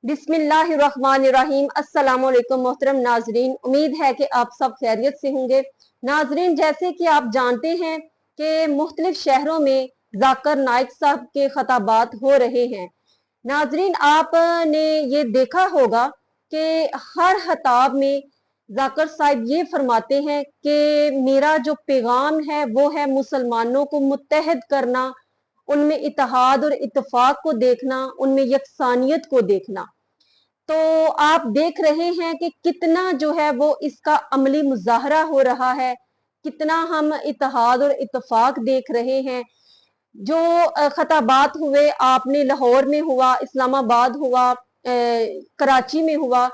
बिस्मिल्लाहिर्रहमानिर्रहीम। अस्सलाम वालेकुम मोहतरम नाजरीन, उम्मीद है कि आप सब खैरियत से होंगे। नाजरीन, जैसे कि आप जानते हैं कि मुख्तलिफ शहरों में जाकिर नाइक साहब के खताबात हो रहे हैं। नाजरीन, आपने ये देखा होगा कि हर खताब में जाकिर साहब ये फरमाते हैं कि मेरा जो पैगाम है वो है मुसलमानों को मुत्तहद करना, उनमें इत्तेहाद और इत्तेफाक को देखना, उनमें यकसानियत को देखना। तो आप देख रहे हैं कि कितना जो है वो इसका अमली मुजाहरा हो रहा है, कितना हम इत्तेहाद और इत्तेफाक देख रहे हैं। जो खताबात हुए, आपने लाहौर में हुआ, इस्लामाबाद हुआ, कराची में हुआ,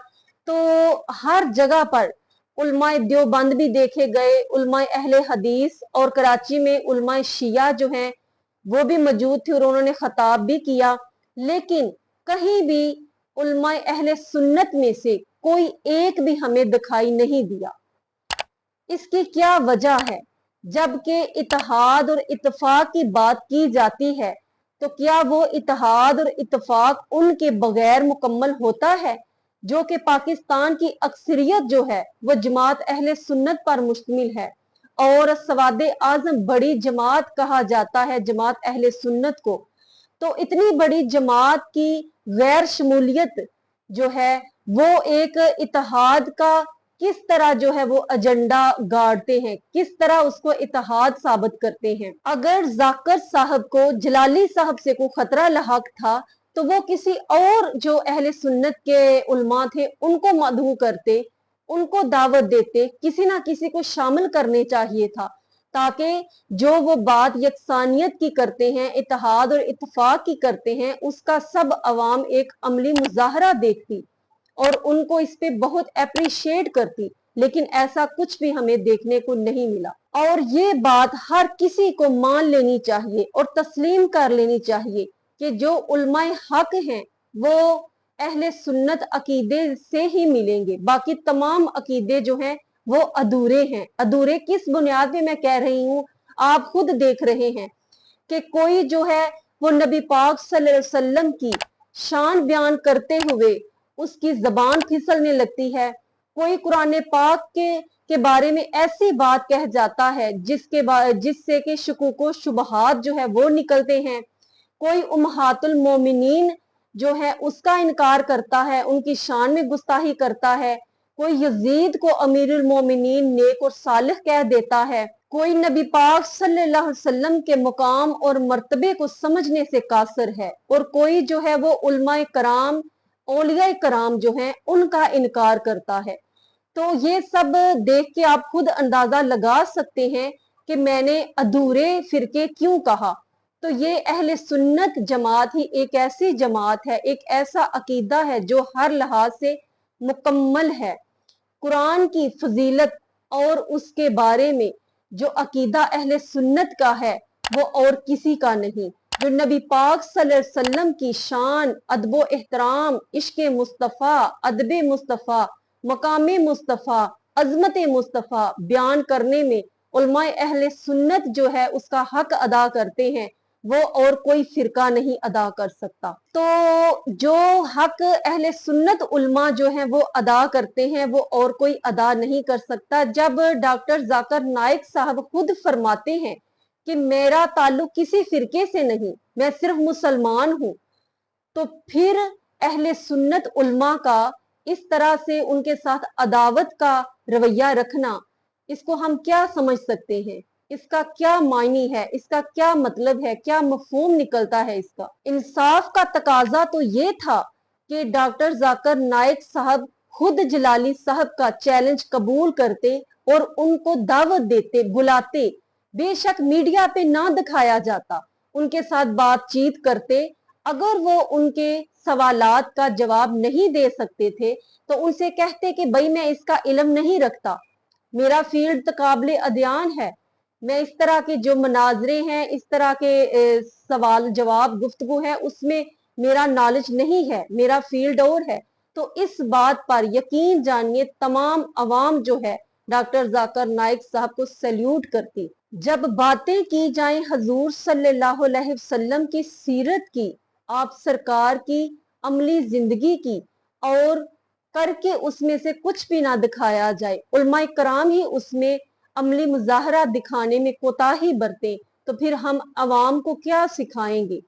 तो हर जगह पर उलमाए देवबंद भी देखे गए, उलमाए अहले हदीस, और कराची में उलमाए शिया जो हैं वो भी मौजूद थे और उन्होंने खताब भी किया। लेकिन कहीं भी उलमाए अहले सुन्नत में से कोई एक भी हमें दिखाई नहीं दिया। इसकी क्या वजह है? जबकि इत्तेहाद और इत्तेफाक की बात की जाती है, तो क्या वो इत्तेहाद और इत्तेफाक उनके बगैर मुकम्मल होता है? जो कि पाकिस्तान की अक्सरियत जो है वो जमात अहले सुन्नत पर मुश्तमिल है, और सवादे आजम बड़ी जमात कहा जाता है जमात अहले सुन्नत को। तो इतनी बड़ी जमात की गैर शमूलियत जो है वो एक इत्तेहाद का किस तरह जो है वो एजेंडा गाड़ते हैं, किस तरह उसको इत्तेहाद साबित करते हैं। अगर जाकिर साहब को जलाली साहब से कोई खतरा लाहक था तो वो किसी और जो अहले सुन्नत के उलमा थे उनको मदहू करते, उनको दावत देते, किसी ना किसी को शामिल करने चाहिए था, ताकि जो वो बात यकसानियत की करते हैं, इत्तेहाद और इत्तेफाक की करते हैं, उसका सब अवाम एक अमली मुजाहरा देखती और उनको इस पे बहुत अप्रिशिएट करती। लेकिन ऐसा कुछ भी हमें देखने को नहीं मिला, और ये बात हर किसी को मान लेनी चाहिए और तस्लीम कर लेनी चाहिए कि जो उलमाए हक हैं वो अहले सुन्नत अकीदे से ही मिलेंगे, बाकी तमाम अकीदे जो हैं वो अधूरे हैं। अधूरे किस बुनियाद पे मैं कह रही हूँ, आप खुद देख रहे हैं कि कोई जो है वो नबी पाक सल्लल्लाहु अलैहि वसल्लम की शान बयान करते हुए उसकी जबान फिसलने लगती है। कोई कुरान पाक के बारे में ऐसी बात कह जाता है जिससे कि शुकूक शुबहात जो है वो निकलते हैं। कोई उम्महातुल मोमिनीन जो है उसका इनकार करता है, उनकी शान में गुस्ताही करता है। कोई यजीद को अमीरुल मोमिनीन नेक और सालिह कह देता है। कोई नबी पाक सल्लल्लाहु अलैहि वसल्लम के मुकाम और मर्तबे को समझने से कासिर है, और कोई जो है वो उलमाए कराम, औलिया कराम जो हैं उनका इनकार करता है। तो ये सब देख के आप खुद अंदाजा लगा सकते हैं कि मैंने अधूरे फिरके क्यों कहा। तो ये अहले सुन्नत जमात ही एक ऐसी जमात है, एक ऐसा अकीदा है जो हर लिहाज से मुकम्मल है। कुरान की फजीलत और उसके बारे में जो अकीदा अहले सुन्नत का है वो और किसी का नहीं। जो नबी पाक सल्लल्लाहु अलैहि वसल्लम की शान, अदबो एहतराम, इश्क मुस्तफ़ा, अदब मुस्तफ़ा, मकाम मुस्तफ़ा, अजमत मुस्तफ़ा बयान करने में उलमाए अहले सुन्नत जो है उसका हक अदा करते हैं, वो और कोई फिरका नहीं अदा कर सकता। तो जो हक अहले सुन्नत उल्मा जो है वो अदा करते हैं वो और कोई अदा नहीं कर सकता। जब डॉक्टर जाकिर नाइक साहब खुद फरमाते हैं कि मेरा ताल्लुक किसी फिरके से नहीं, मैं सिर्फ मुसलमान हूं, तो फिर अहले सुन्नत उल्मा का इस तरह से उनके साथ अदावत का रवैया रखना, इसको हम क्या समझ सकते हैं? इसका क्या मायनी है? इसका क्या मतलब है? क्या मफहूम निकलता है इसका? इंसाफ का तकाजा तो ये था कि डॉक्टर जाकिर नाइक साहब खुद जलाली साहब का चैलेंज कबूल करते और उनको दावत देते, बुलाते। बेशक मीडिया पे ना दिखाया जाता, उनके साथ बातचीत करते। अगर वो उनके सवालात का जवाब नहीं दे सकते थे तो उनसे कहते कि भाई मैं इसका इल्म नहीं रखता, मेरा फील्ड काबिल अध्ययन है, मैं इस तरह के जो मनाजरे हैं, इस तरह के सवाल जवाब गुफ्तगू है उसमें मेरा नॉलेज नहीं है, मेरा फील्ड और है। तो इस बात पर यकीन जानिए तमाम अवाम जो है डॉक्टर जाकिर नाइक साहब को सैल्यूट करती। जब बातें की जाएं हजूर सल्लल्लाहु अलैहि वसल्लम की सीरत की, आप सरकार की, अमली जिंदगी की और करके उसमें से कुछ भी ना दिखाया जाए, उलमाए कराम ही उसमें अमली मुजाहरा दिखाने में कोताही बरतें, तो फिर हम अवाम को क्या सिखाएंगे,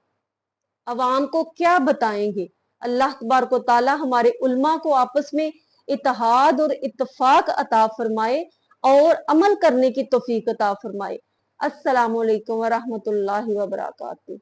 अवाम को क्या बताएंगे। अल्लाह तबारक व तआला हमारे उलमा को आपस में इत्तेहाद और इत्तफाक अता फरमाए और अमल करने की तौफीक अता फरमाए। अस्सलामु अलैकुम व रहमतुल्लाहि व बरकातुहू।